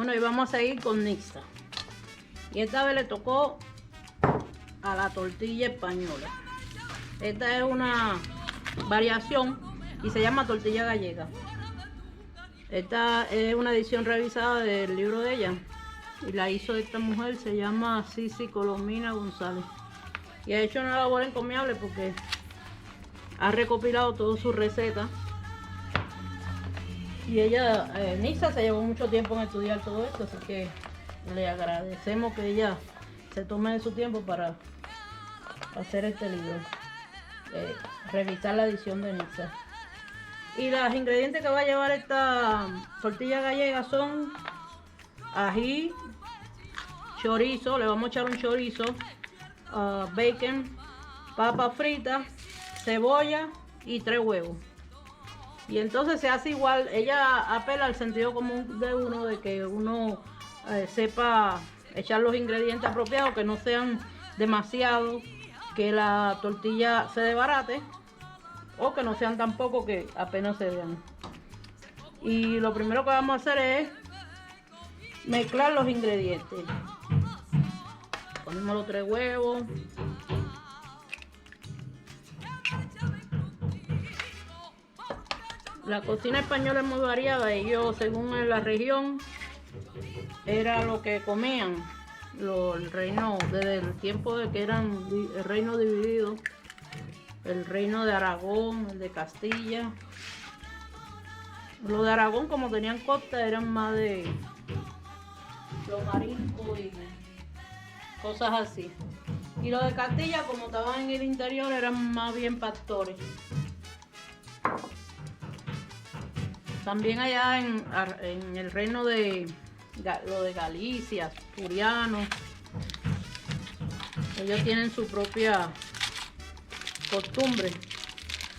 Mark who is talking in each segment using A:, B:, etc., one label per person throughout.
A: Bueno, y vamos a seguir con Nixa. Y esta vez le tocó a la tortilla española. Esta es una variación y se llama tortilla gallega. Esta es una edición revisada del libro de ella. Y la hizo esta mujer, se llama Cici Colomina González. Y ha hecho una labor encomiable porque ha recopilado todas sus recetas. Y ella, Nixa, se llevó mucho tiempo en estudiar todo esto, así que le agradecemos que ella se tome de su tiempo para hacer este libro, revisar la edición de Nixa. Y los ingredientes que va a llevar esta tortilla gallega son ají, chorizo, le vamos a echar un chorizo, bacon, papa frita, cebolla y 3 huevos. Y entonces se hace igual, ella apela al sentido común de uno, de que uno sepa echar los ingredientes apropiados, que no sean demasiado, que la tortilla se desbarate, o que no sean tampoco que apenas se vean. Y lo primero que vamos a hacer es mezclar los ingredientes. Ponemos los 3 huevos. La cocina española es muy variada. Ellos, según la región, era lo que comían. El reino, desde el tiempo de que eran el reino dividido, el reino de Aragón, el de Castilla. Los de Aragón, como tenían costa, eran más de los mariscos y cosas así. Y los de Castilla, como estaban en el interior, eran más bien pastores. También allá en el reino de lo de Galicia, Asturiano, ellos tienen su propia costumbre.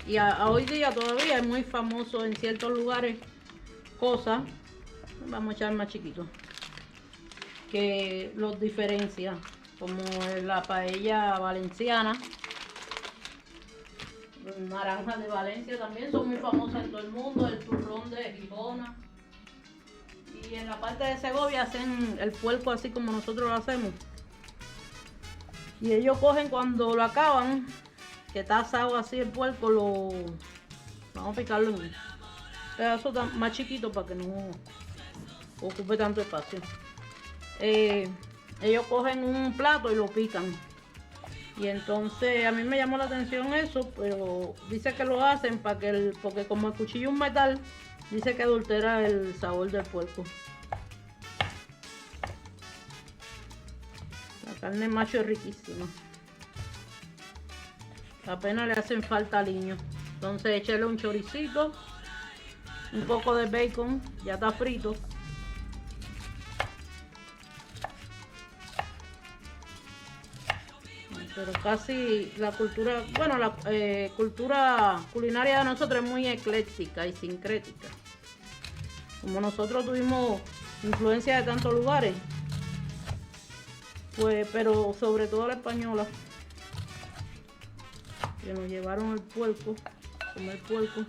A: Y hoy día todavía es muy famoso en ciertos lugares cosas, vamos a echar más chiquito, que los diferencia, como la paella valenciana. Naranjas de Valencia también son muy famosas en todo el mundo, el turrón de Gijona. Y en la parte de Segovia hacen el puerco así como nosotros lo hacemos. Y ellos cogen cuando lo acaban, que está asado así el puerco, vamos a picarlo en un pedazo más chiquito para que no ocupe tanto espacio. Ellos cogen un plato y lo pican. Y entonces a mí me llamó la atención eso, pero dice que lo hacen porque como el cuchillo es un metal, dice que adultera el sabor del puerco. La carne macho es riquísima. Apenas le hacen falta aliños. Entonces échale un choricito, un poco de bacon, ya está frito. Pero casi la cultura, bueno, la cultura culinaria de nosotros es muy ecléctica y sincrética. Como nosotros tuvimos influencia de tantos lugares, pues, pero sobre todo la española, que nos llevaron el puerco, comer puerco,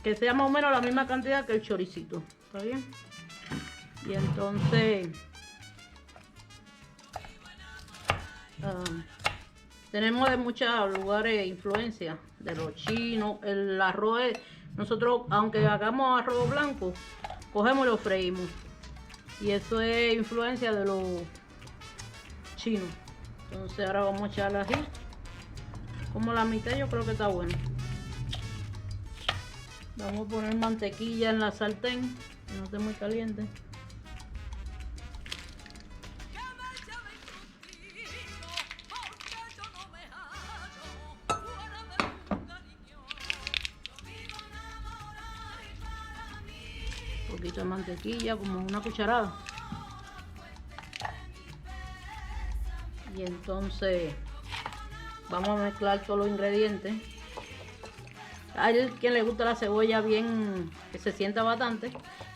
A: que sea más o menos la misma cantidad que el choricito, ¿está bien? Y entonces tenemos de muchos lugares influencia, de los chinos, el arroz, nosotros aunque hagamos arroz blanco, cogemos y lo freímos. Y eso es influencia de los chinos. Entonces ahora vamos a echarle ají. Como la mitad yo creo que está bueno. Vamos a poner mantequilla en la sartén, que no esté muy caliente. Un poquito de mantequilla, como una cucharada. Y entonces vamos a mezclar todos los ingredientes. Hay quien le gusta la cebolla bien, que se sienta bastante,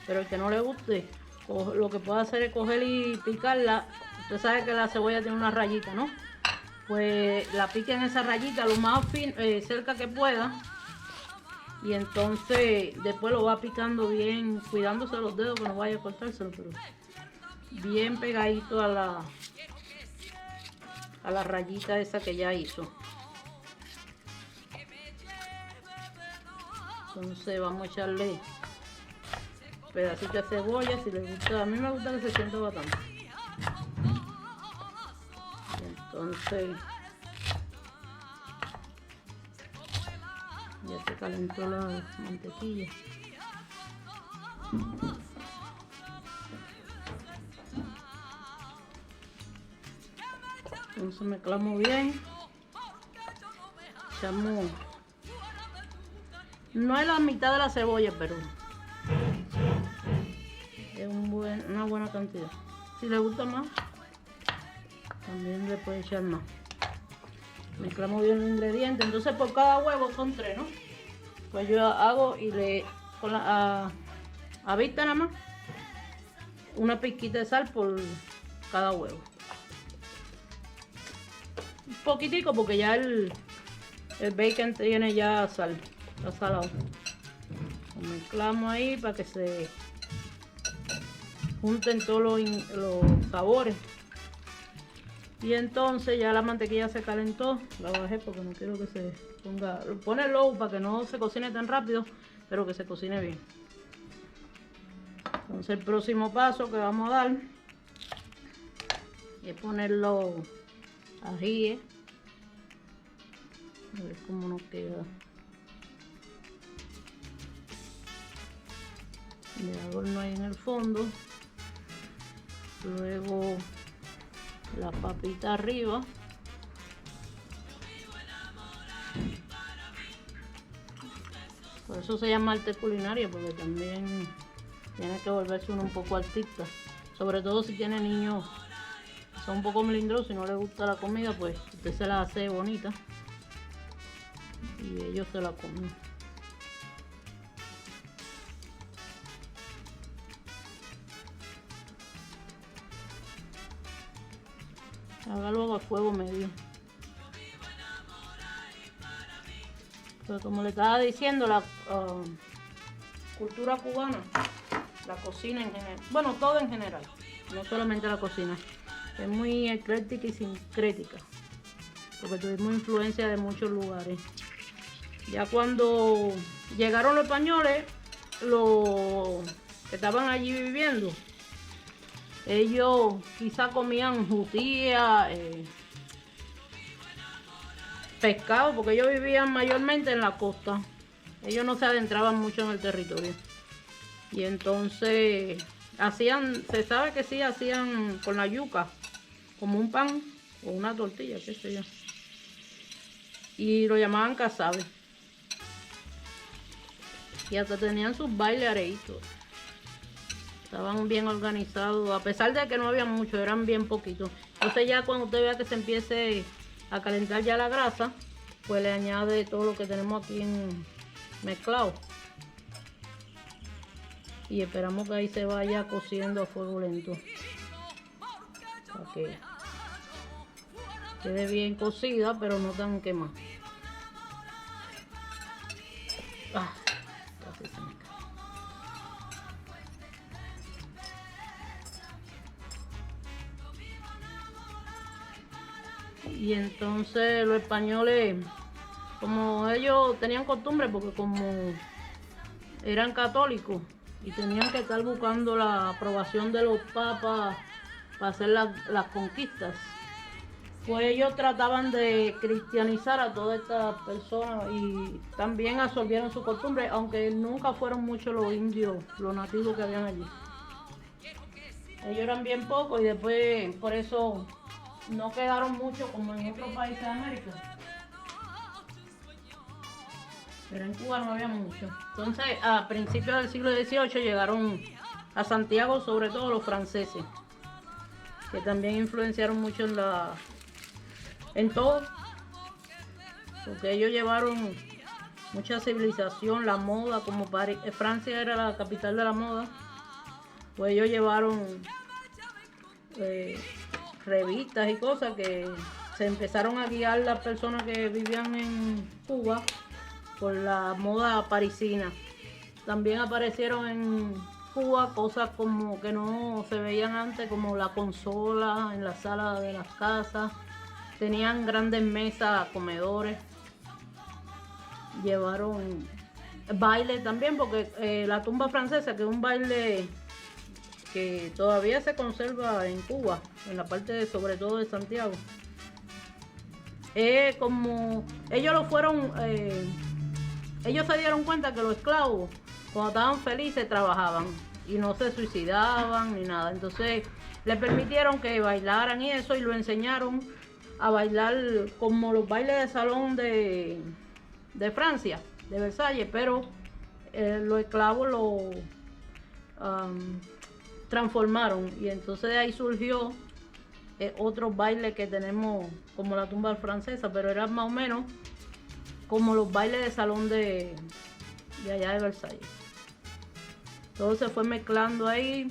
A: pero el que no le guste, lo que puede hacer es coger y picarla. Usted sabe que la cebolla tiene una rayita, ¿no? Pues la pica en esa rayita lo más cerca que pueda, Y entonces después lo va picando bien, cuidándose los dedos que no vaya a cortárselo, pero bien pegadito a la rayita esa que ya hizo. Entonces vamos a echarle pedacitos de cebolla, si les gusta. A mí me gusta que se sienta bastante. Entonces ya se calentó la mantequilla. Entonces mezclamos bien. Echamos, no es la mitad de la cebolla, pero es una buena cantidad. Si le gusta más, también le puede echar más. Mezclamos bien los ingredientes. Entonces por cada huevo son 3, ¿no? Pues yo hago y le con a vista nada más una pizquita de sal por cada huevo. Un poquitico porque ya el bacon tiene ya sal, está salado. Lo mezclamos ahí para que se junten todos los sabores. Y entonces ya la mantequilla se calentó, la bajé porque no quiero que se ponga, pone low para que no se cocine tan rápido, pero que se cocine bien. Entonces el próximo paso que vamos a dar es poner los ajíes. A ver cómo nos queda. De adorno ahí en el fondo. Luego la papita arriba. Por eso se llama arte culinaria, porque también tiene que volverse uno un poco artista. Sobre todo si tiene niños que son un poco melindrosos y no les gusta la comida, pues usted se la hace bonita y ellos se la comen. Hágalo a fuego medio. Pero como le estaba diciendo, la cultura cubana, la cocina en general, bueno, todo en general, no solamente la cocina, es muy ecléctica y sincrética, porque tuvimos influencia de muchos lugares. Ya cuando llegaron los españoles, los que estaban allí viviendo, ellos quizá comían judía, pescado, porque ellos vivían mayormente en la costa. Ellos no se adentraban mucho en el territorio. Y entonces hacían, se sabe que sí, hacían con la yuca, como un pan o una tortilla, qué sé yo. Y lo llamaban casabe. Y hasta tenían sus bailes areitos. Estaban bien organizados, a pesar de que no había mucho, eran bien poquitos. Entonces ya cuando usted vea que se empiece a calentar ya la grasa, pues le añade todo lo que tenemos aquí mezclado. Y esperamos que ahí se vaya cociendo a fuego lento. Para que quede bien cocida, pero no tan quemada. Casi se me cae. Y entonces los españoles, como ellos tenían costumbre, porque como eran católicos y tenían que estar buscando la aprobación de los papas para hacer las conquistas, pues ellos trataban de cristianizar a todas estas personas y también absorbieron su costumbre, aunque nunca fueron muchos los indios, los nativos que habían allí. Ellos eran bien pocos y después por eso no quedaron muchos como en otros países de América. Pero en Cuba no había mucho. Entonces, a principios del siglo XVIII llegaron a Santiago, sobre todo los franceses, que también influenciaron mucho en todo, porque ellos llevaron mucha civilización, la moda, como Francia era la capital de la moda, pues ellos llevaron revistas y cosas que se empezaron a guiar las personas que vivían en Cuba por la moda parisina. También aparecieron en Cuba cosas como que no se veían antes, como la consola en la sala de las casas. Tenían grandes mesas, comedores. Llevaron baile también, porque la tumba francesa, que es un baile que todavía se conserva en Cuba, en la parte sobre todo de Santiago. Como ellos ellos se dieron cuenta que los esclavos, cuando estaban felices, trabajaban y no se suicidaban ni nada. Entonces les permitieron que bailaran y eso, y lo enseñaron a bailar como los bailes de salón de Francia, de Versalles, pero los esclavos lo transformaron, y entonces de ahí surgió otros bailes que tenemos como la tumba francesa, pero eran más o menos como los bailes de salón de allá de Versalles. Todo se fue mezclando ahí.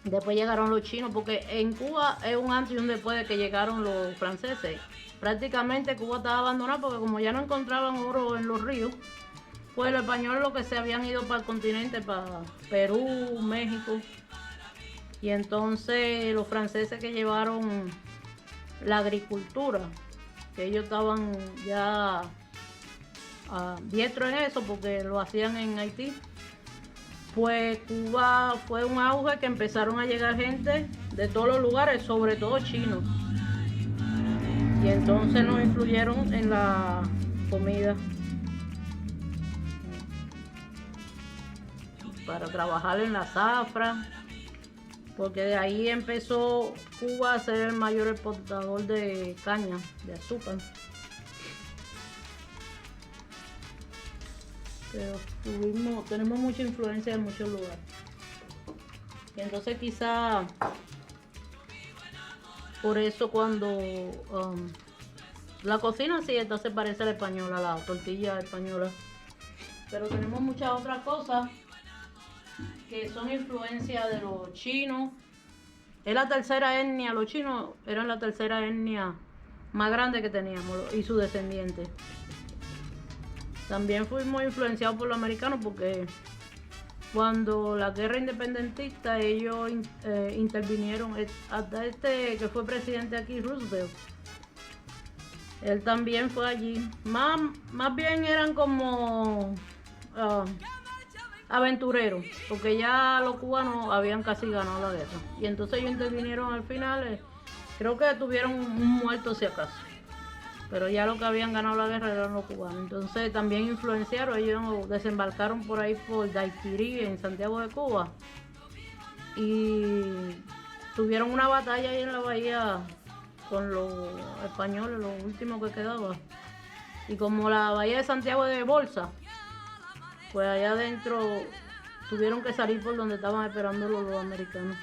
A: Después llegaron los chinos, porque en Cuba es un antes y un después de que llegaron los franceses. Prácticamente Cuba estaba abandonada porque como ya no encontraban oro en los ríos, pues los españoles lo que se habían ido para el continente, para Perú, México. Y entonces los franceses que llevaron la agricultura, que ellos estaban ya diestros en eso porque lo hacían en Haití, pues Cuba fue un auge que empezaron a llegar gente de todos los lugares, sobre todo chinos. Y entonces nos influyeron en la comida para trabajar en la zafra, porque de ahí empezó Cuba a ser el mayor exportador de caña, de azúcar. Pero tenemos mucha influencia en muchos lugares. Y entonces quizá por eso cuando la cocina sí, entonces parece la española, la tortilla española. Pero tenemos muchas otras cosas que son influencia de los chinos. Es la tercera etnia, los chinos eran la tercera etnia más grande que teníamos, y sus descendientes. También fuimos influenciados por los americanos, porque cuando la guerra independentista ellos intervinieron, hasta que fue presidente aquí, Roosevelt, él también fue allí. Más bien eran como aventureros, porque ya los cubanos habían casi ganado la guerra, y entonces ellos intervinieron al final. Creo que tuvieron un muerto si acaso, pero ya los que habían ganado la guerra eran los cubanos. Entonces también influenciaron, ellos desembarcaron por ahí por Daiquirí, en Santiago de Cuba, y tuvieron una batalla ahí en la bahía con los españoles, los últimos que quedaban. Y como la bahía de Santiago es de bolsa, pues allá adentro tuvieron que salir por donde estaban esperando los americanos,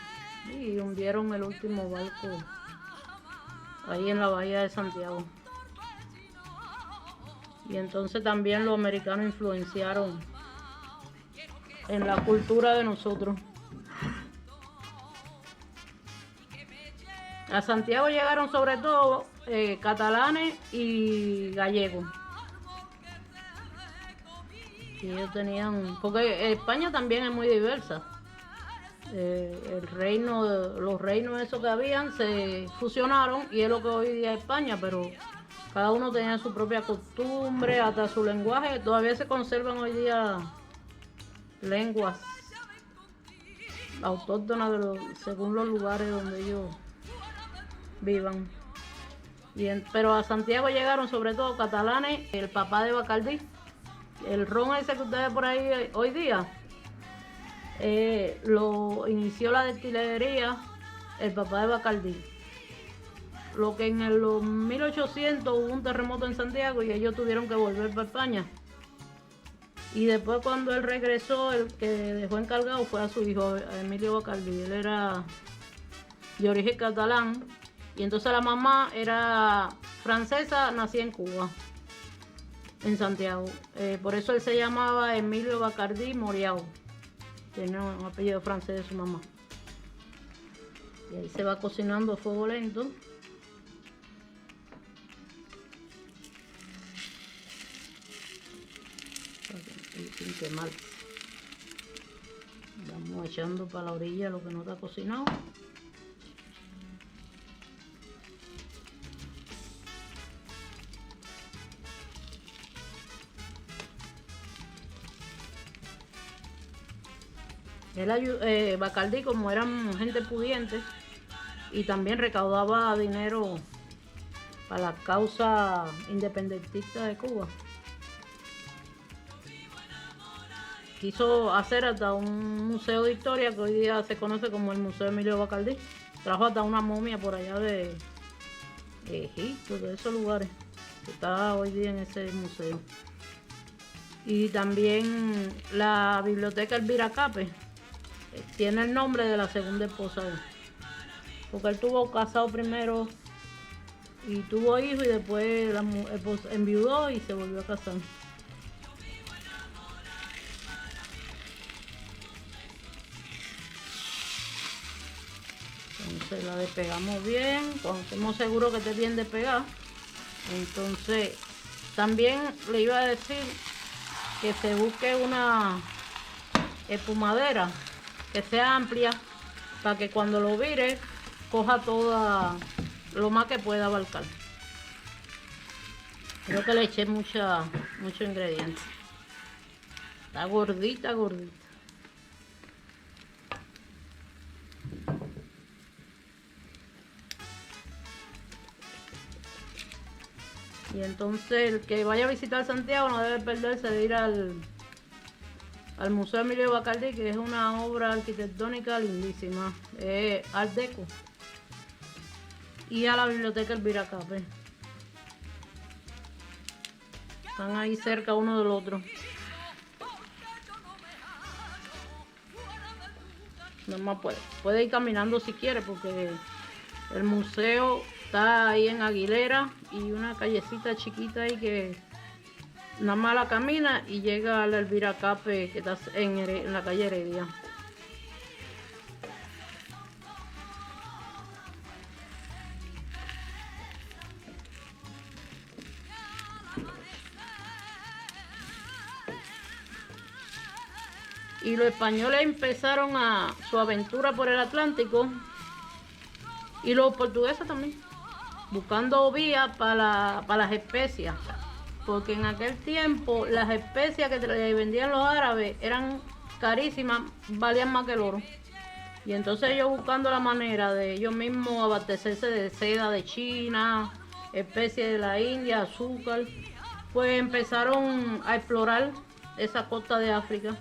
A: y hundieron el último barco ahí en la bahía de Santiago. Y entonces también los americanos influenciaron en la cultura de nosotros. A Santiago llegaron sobre todo catalanes y gallegos. Y ellos tenían, porque España también es muy diversa. Los reinos esos que habían se fusionaron y es lo que hoy día es España, pero cada uno tenía su propia costumbre, hasta su lenguaje. Todavía se conservan hoy día lenguas autóctonas según los lugares donde ellos vivan. Pero a Santiago llegaron sobre todo catalanes, el papá de Bacardí. El ron ese que ustedes por ahí hoy día, lo inició la destilería el papá de Bacardí. Lo que en los 1800 hubo un terremoto en Santiago y ellos tuvieron que volver para España. Y después cuando él regresó, el que dejó encargado fue a su hijo, a Emilio Bacardí. Él era de origen catalán, y entonces la mamá era francesa, nacida en Cuba, en Santiago. Por eso él se llamaba Emilio Bacardí Moriao. Tiene un apellido francés de su mamá. Y ahí se va cocinando a fuego lento. quemar. Vamos echando para la orilla lo que no está cocinado. Bacardí, como eran gente pudiente y también recaudaba dinero para la causa independentista de Cuba, quiso hacer hasta un museo de historia que hoy día se conoce como el Museo Emilio Bacardí. Trajo hasta una momia por allá de Egipto, de esos lugares, que está hoy día en ese museo. Y también la biblioteca Elvira Cape tiene el nombre de la segunda esposa de él, porque él estuvo casado primero y tuvo hijos y después la esposa enviudó y se volvió a casar. Entonces la despegamos bien, cuando estemos seguros que esté bien despegada. Entonces también le iba a decir que se busque una espumadera que sea amplia para que cuando lo vire coja toda lo más que pueda abarcar. Creo que le eché mucho ingrediente. Está gordita, gordita. Y entonces el que vaya a visitar Santiago no debe perderse de ir al Museo Emilio Bacardí, que es una obra arquitectónica lindísima, es Art Deco. Y a la biblioteca Elvira Cape. Están ahí cerca uno del otro. Nomás puede ir caminando si quiere, porque el museo está ahí en Aguilera y una callecita chiquita ahí que nada más la camina y llega a la Elvira Cape, que está en la calle Heredia. Y los españoles empezaron su aventura por el Atlántico, y los portugueses también, buscando vías para las especias, porque en aquel tiempo las especias que vendían los árabes eran carísimas, valían más que el oro. Y entonces ellos, buscando la manera de ellos mismos abastecerse de seda de China, especies de la India, azúcar, pues empezaron a explorar esa costa de África.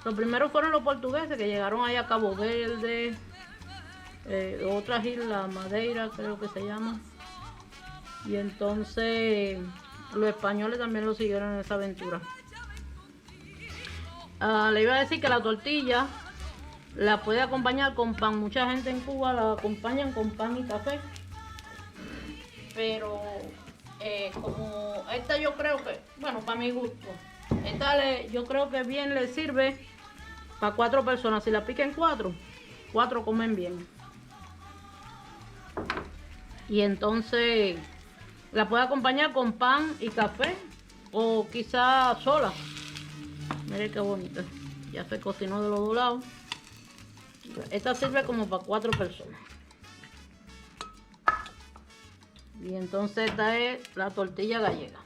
A: Los primeros fueron los portugueses, que llegaron allá a Cabo Verde, otras islas, Madeira creo que se llama. Y entonces los españoles también lo siguieron en esa aventura. Le iba a decir que la tortilla la puede acompañar con pan. Mucha gente en Cuba la acompañan con pan y café. Pero como esta, yo creo que, bueno, para mi gusto, esta yo creo que bien le sirve para 4 personas. Si la piquen 4 comen bien. Y entonces la puede acompañar con pan y café, o quizá sola. Miren qué bonita. Ya se cocinó de los dos lados. Esta sirve como para 4 personas. Y entonces esta es la tortilla gallega.